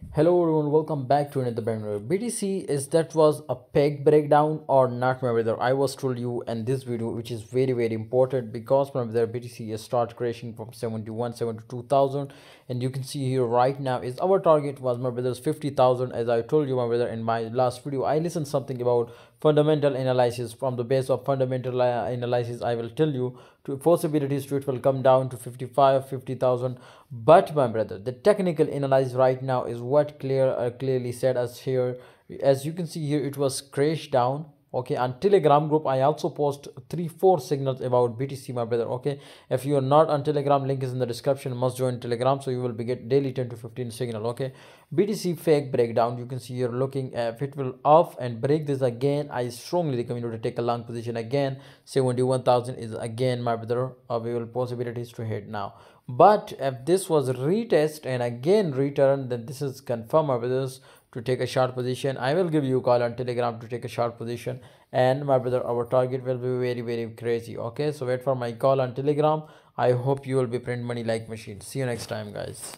Hello everyone, welcome back to another banger. BTC is that was a peg breakdown or not, my brother? I was told you in this video, which is very important because my brother BTC is start crashing from 72,000, and you can see here right now is our target was my brother's 50,000. As I told you, my brother, in my last video, I listened something about fundamental analysis. From the base of fundamental analysis, I will tell you to possibilities to it will come down to 55 50,000. But my brother, the technical analysis right now is what clearly said us here. As you can see here, it was crashed down. Okay, on Telegram group I also post 3-4 signals about BTC, my brother. Okay, if you are not on Telegram, link is in the description. Must join Telegram, so you will be get daily 10 to 15 signal. Okay, BTC fake breakdown, you can see here looking if it will off and break this again. I strongly recommend you to take a long position again. 71,000 is again, my brother, available possibilities to hit now. But if this was retest and again return, then this is confirm, my brothers, to take a short position. I will give you a call on Telegram to take a short position, and my brother, our target will be very crazy. Okay, so wait for my call on Telegram. I hope you will be print money like machine. See you next time, guys.